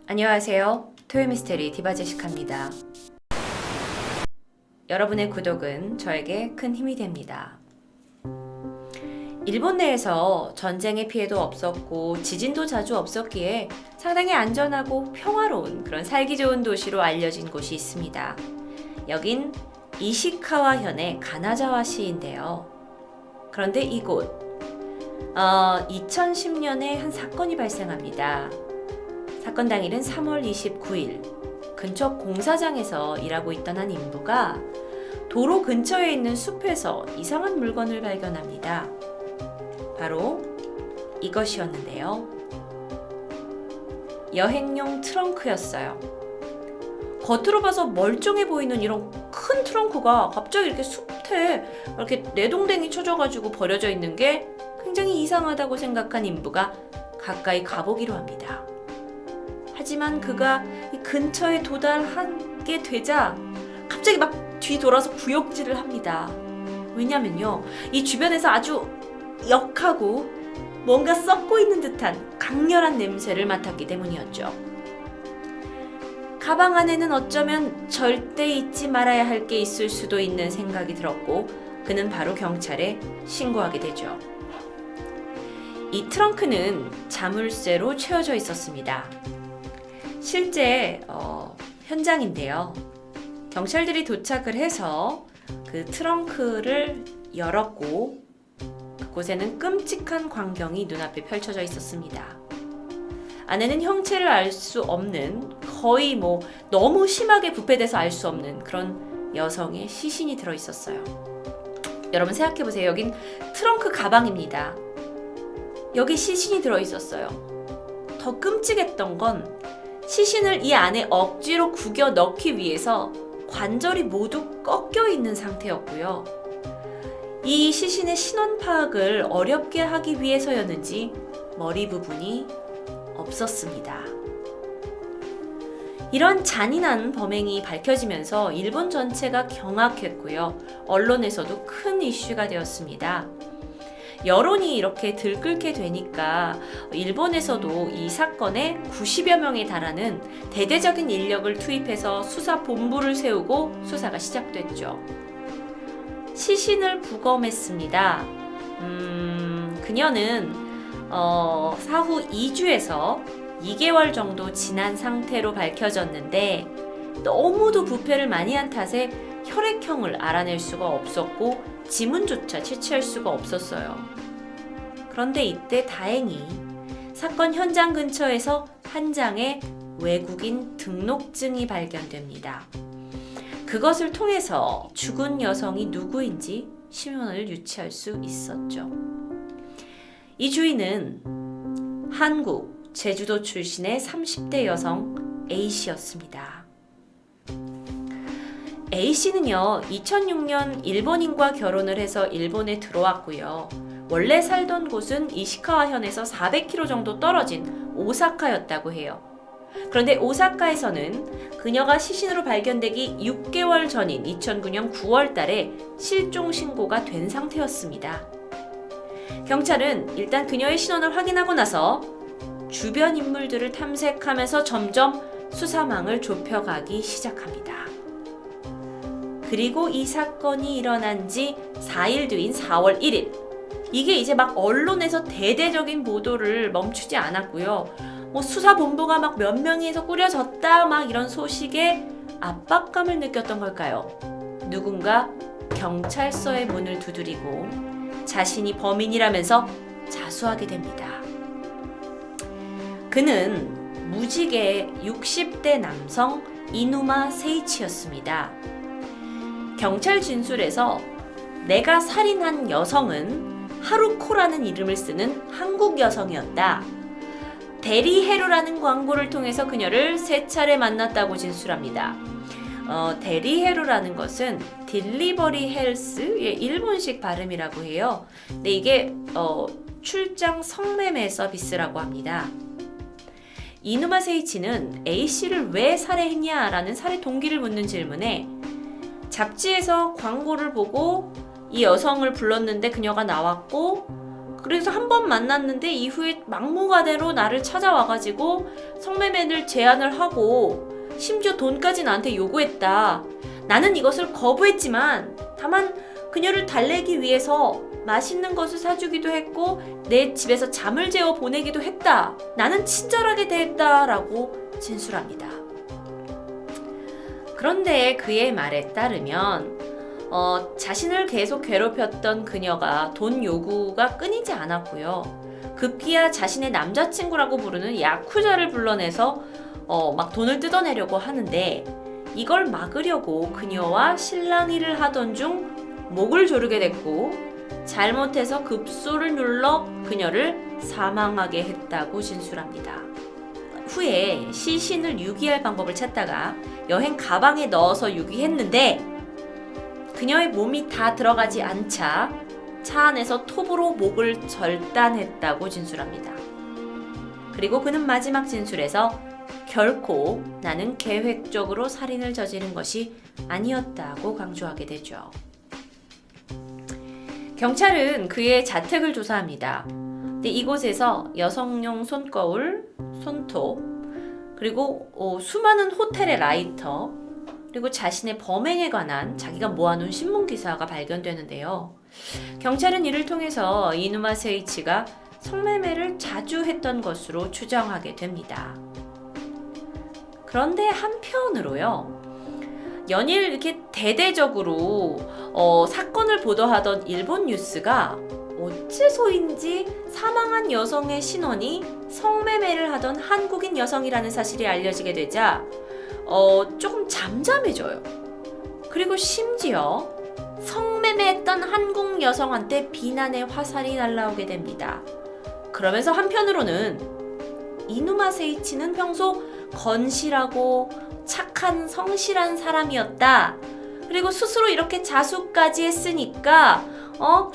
안녕하세요. 토요미스테리 디바제시카입니다. 여러분의 구독은 저에게 큰 힘이 됩니다. 일본 내에서 전쟁의 피해도 없었고 지진도 자주 없었기에 상당히 안전하고 평화로운 그런 살기 좋은 도시로 알려진 곳이 있습니다. 여긴 이시카와현의 가나자와시인데요. 그런데 이곳 2010년에 한 사건이 발생합니다. 사건 당일은 3월 29일 근처 공사장에서 일하고 있던 한 인부가 도로 근처에 있는 숲에서 이상한 물건을 발견합니다. 바로 이것이었는데요. 여행용 트렁크였어요. 겉으로 봐서 멀쩡해 보이는 이런 큰 트렁크가 갑자기 이렇게 숲에 이렇게 내동댕이 쳐져가지고 버려져 있는 게 굉장히 이상하다고 생각한 인부가 가까이 가보기로 합니다. 하지만 그가 이 근처에 도달하게 되자 갑자기 막 뒤돌아서 구역질을 합니다. 왜냐면요, 이 주변에서 아주 역하고 뭔가 썩고 있는 듯한 강렬한 냄새를 맡았기 때문이었죠. 가방 안에는 어쩌면 절대 잊지 말아야 할 게 있을 수도 있는 생각이 들었고 그는 바로 경찰에 신고하게 되죠. 이 트렁크는 자물쇠로 채워져 있었습니다. 실제 현장인데요. 경찰들이 도착을 해서 그 트렁크를 열었고 그곳에는 끔찍한 광경이 눈앞에 펼쳐져 있었습니다. 안에는 형체를 알 수 없는 거의 너무 심하게 부패돼서 알 수 없는 그런 여성의 시신이 들어있었어요. 여러분 생각해보세요. 여긴 트렁크 가방입니다. 여기 시신이 들어있었어요. 더 끔찍했던 건 시신을 이 안에 억지로 구겨 넣기 위해서 관절이 모두 꺾여 있는 상태였고요. 이 시신의 신원 파악을 어렵게 하기 위해서였는지 머리 부분이 없었습니다. 이런 잔인한 범행이 밝혀지면서 일본 전체가 경악했고요. 언론에서도 큰 이슈가 되었습니다. 여론이 이렇게 들끓게 되니까 일본에서도 이 사건에 90여 명에 달하는 대대적인 인력을 투입해서 수사 본부를 세우고 수사가 시작됐죠. 시신을 부검했습니다. 그녀는 사후 2주에서 2개월 정도 지난 상태로 밝혀졌는데 너무도 부패를 많이 한 탓에 혈액형을 알아낼 수가 없었고 지문조차 채취할 수가 없었어요. 그런데 이때 다행히 사건 현장 근처에서 한 장의 외국인 등록증이 발견됩니다. 그것을 통해서 죽은 여성이 누구인지 신원을 유추할 수 있었죠. 이 주인은 한국, 제주도 출신의 30대 여성 A씨였습니다. A씨는요, 2006년 일본인과 결혼을 해서 일본에 들어왔고요. 원래 살던 곳은 이시카와현에서 400km 정도 떨어진 오사카였다고 해요. 그런데 오사카에서는 그녀가 시신으로 발견되기 6개월 전인 2009년 9월 달에 실종 신고가 된 상태였습니다. 경찰은 일단 그녀의 신원을 확인하고 나서 주변 인물들을 탐색하면서 점점 수사망을 좁혀가기 시작합니다. 그리고 이 사건이 일어난 지 4일 뒤인 4월 1일. 이게 이제 막 언론에서 대대적인 보도를 멈추지 않았고요. 수사본부가 막 몇 명이서 꾸려졌다 막 이런 소식에 압박감을 느꼈던 걸까요? 누군가 경찰서의 문을 두드리고 자신이 범인이라면서 자수하게 됩니다. 그는 무직의 60대 남성 이누마 세이치였습니다. 경찰 진술에서 내가 살인한 여성은 하루코라는 이름을 쓰는 한국 여성이었다. 데리헤루라는 광고를 통해서 그녀를 3차례 만났다고 진술합니다. 데리헤루라는 것은 딜리버리 헬스의 일본식 발음이라고 해요. 근데 이게 출장 성매매 서비스라고 합니다. 이누마 세이치는 A씨를 왜 살해했냐라는 살해 동기를 묻는 질문에 잡지에서 광고를 보고 이 여성을 불렀는데 그녀가 나왔고 그래서 한 번 만났는데 이후에 막무가내로 나를 찾아와가지고 성매매를 제안을 하고 심지어 돈까지 나한테 요구했다. 나는 이것을 거부했지만 다만 그녀를 달래기 위해서 맛있는 것을 사주기도 했고 내 집에서 잠을 재워 보내기도 했다. 나는 친절하게 대했다라고 진술합니다. 그런데 그의 말에 따르면 자신을 계속 괴롭혔던 그녀가 돈 요구가 끊이지 않았고요. 급기야 자신의 남자친구라고 부르는 야쿠자를 불러내서 막 돈을 뜯어내려고 하는데 이걸 막으려고 그녀와 실랑이를 하던 중 목을 조르게 됐고 잘못해서 급소를 눌러 그녀를 사망하게 했다고 진술합니다. 후에 시신을 유기할 방법을 찾다가 여행 가방에 넣어서 유기했는데 그녀의 몸이 다 들어가지 않자 차 안에서 톱으로 목을 절단했다고 진술합니다. 그리고 그는 마지막 진술에서 결코 나는 계획적으로 살인을 저지른 것이 아니었다고 강조하게 되죠. 경찰은 그의 자택을 조사합니다. 근데 이곳에서 여성용 손거울, 손톱, 그리고 수많은 호텔의 라이터, 그리고 자신의 범행에 관한 자기가 모아놓은 신문기사가 발견되는데요. 경찰은 이를 통해서 이누마 세이치가 성매매를 자주 했던 것으로 추정하게 됩니다. 그런데 한편으로요. 연일 이렇게 대대적으로 사건을 보도하던 일본 뉴스가 어째서인지 사망한 여성의 신원이 성매매를 하던 한국인 여성이라는 사실이 알려지게 되자 조금 잠잠해져요. 그리고 심지어 성매매했던 한국 여성한테 비난의 화살이 날라오게 됩니다. 그러면서 한편으로는 이누마 세이치는 평소 건실하고 착한 성실한 사람이었다. 그리고 스스로 이렇게 자수까지 했으니까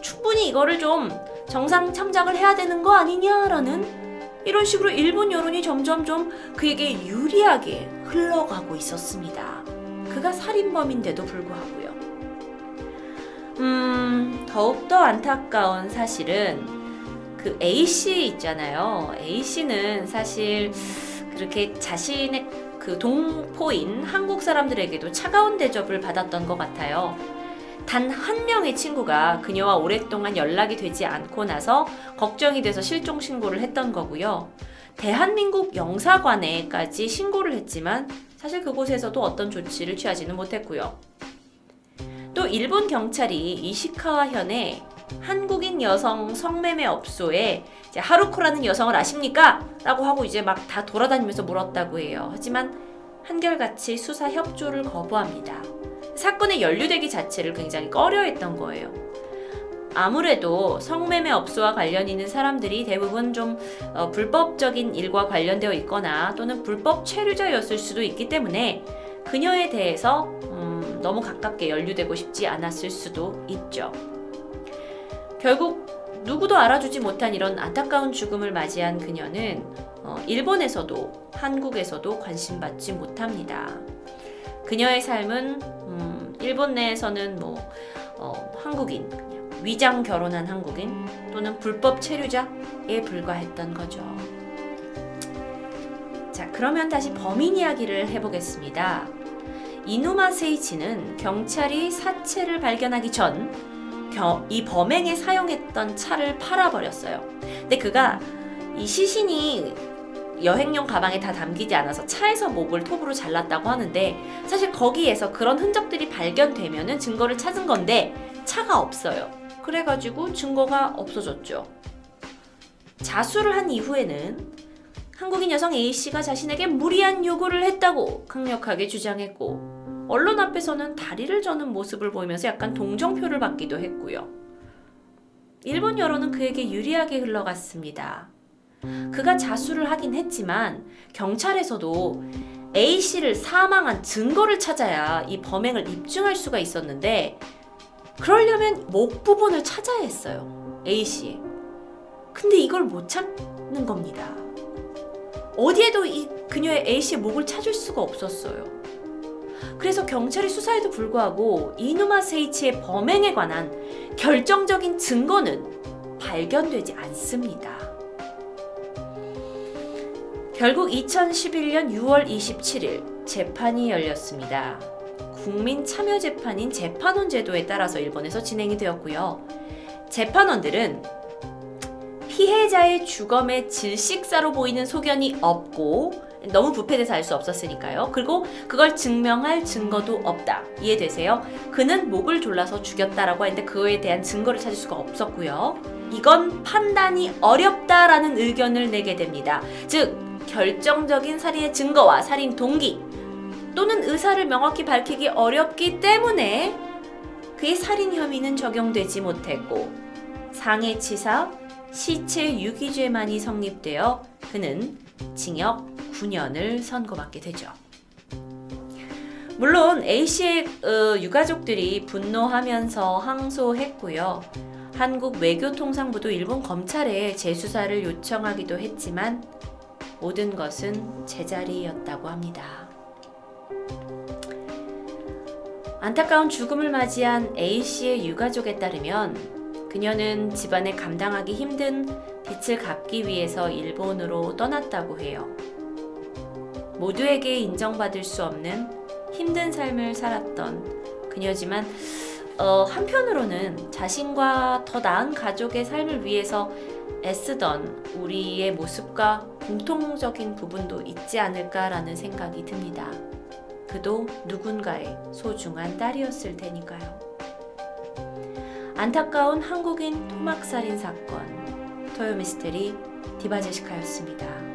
충분히 이거를 좀 정상 참작을 해야 되는 거 아니냐라는 이런 식으로 일본 여론이 점점 좀 그에게 유리하게 흘러가고 있었습니다. 그가 살인범인데도 불구하고요. 더욱더 안타까운 사실은 그 A씨 있잖아요. A씨는 사실 그렇게 자신의 그 동포인 한국 사람들에게도 차가운 대접을 받았던 것 같아요. 단 한 명의 친구가 그녀와 오랫동안 연락이 되지 않고 나서 걱정이 돼서 실종 신고를 했던 거고요. 대한민국 영사관에까지 신고를 했지만 사실 그곳에서도 어떤 조치를 취하지는 못했고요. 또 일본 경찰이 이시카와 현의 한국인 여성 성매매 업소에 이제 하루코라는 여성을 아십니까? 라고 하고 이제 막 다 돌아다니면서 물었다고 해요. 하지만 한결같이 수사 협조를 거부합니다. 사건에 연루되기 자체를 굉장히 꺼려했던 거예요. 아무래도 성매매 업소와 관련 있는 사람들이 대부분 좀 불법적인 일과 관련되어 있거나 또는 불법 체류자였을 수도 있기 때문에 그녀에 대해서 너무 가깝게 연루되고 싶지 않았을 수도 있죠. 결국 누구도 알아주지 못한 이런 안타까운 죽음을 맞이한 그녀는 일본에서도 한국에서도 관심받지 못합니다. 그녀의 삶은 일본 내에서는 한국인, 그냥 위장 결혼한 한국인 또는 불법 체류자에 불과했던 거죠. 자, 그러면 다시 범인 이야기를 해보겠습니다. 이누마 세이치는 경찰이 사체를 발견하기 전 이 범행에 사용했던 차를 팔아버렸어요. 근데 그가 이 시신이 여행용 가방에 다 담기지 않아서 차에서 목을 톱으로 잘랐다고 하는데 사실 거기에서 그런 흔적들이 발견되면은 증거를 찾은 건데 차가 없어요. 그래가지고 증거가 없어졌죠. 자수를 한 이후에는 한국인 여성 A씨가 자신에게 무리한 요구를 했다고 강력하게 주장했고 언론 앞에서는 다리를 저는 모습을 보이면서 약간 동정표를 받기도 했고요. 일본 여론은 그에게 유리하게 흘러갔습니다. 그가 자수를 하긴 했지만 경찰에서도 A씨를 사망한 증거를 찾아야 이 범행을 입증할 수가 있었는데 그러려면 목 부분을 찾아야 했어요. A씨. 근데 이걸 못 찾는 겁니다. 어디에도 이 그녀의 A씨의 목을 찾을 수가 없었어요. 그래서 경찰이 수사에도 불구하고 이누마 세이치의 범행에 관한 결정적인 증거는 발견되지 않습니다. 결국 2011년 6월 27일 재판이 열렸습니다. 국민참여재판인 재판원 제도에 따라서 일본에서 진행이 되었고요. 재판원들은 피해자의 주검의 질식사로 보이는 소견이 없고 너무 부패돼서 알 수 없었으니까요. 그리고 그걸 증명할 증거도 없다. 이해되세요? 그는 목을 졸라서 죽였다라고 했는데 그거에 대한 증거를 찾을 수가 없었고요. 이건 판단이 어렵다라는 의견을 내게 됩니다. 즉 결정적인 살인의 증거와 살인 동기 또는 의사를 명확히 밝히기 어렵기 때문에 그의 살인 혐의는 적용되지 못했고 상해치사, 시체 유기죄만이 성립되어 그는 징역 9년을 선고받게 되죠. 물론 A씨의 유가족들이 분노하면서 항소했고요. 한국 외교통상부도 일본 검찰에 재수사를 요청하기도 했지만 모든 것은 제자리였다고 합니다. 안타까운 죽음을 맞이한 A씨의 유가족에 따르면 그녀는 집안에 감당하기 힘든 빚을 갚기 위해서 일본으로 떠났다고 해요. 모두에게 인정받을 수 없는 힘든 삶을 살았던 그녀지만 한편으로는 자신과 더 나은 가족의 삶을 위해서 애쓰던 우리의 모습과 공통적인 부분도 있지 않을까라는 생각이 듭니다. 그도 누군가의 소중한 딸이었을 테니까요. 안타까운 한국인 토막살인 사건 토요미스테리 디바제시카였습니다.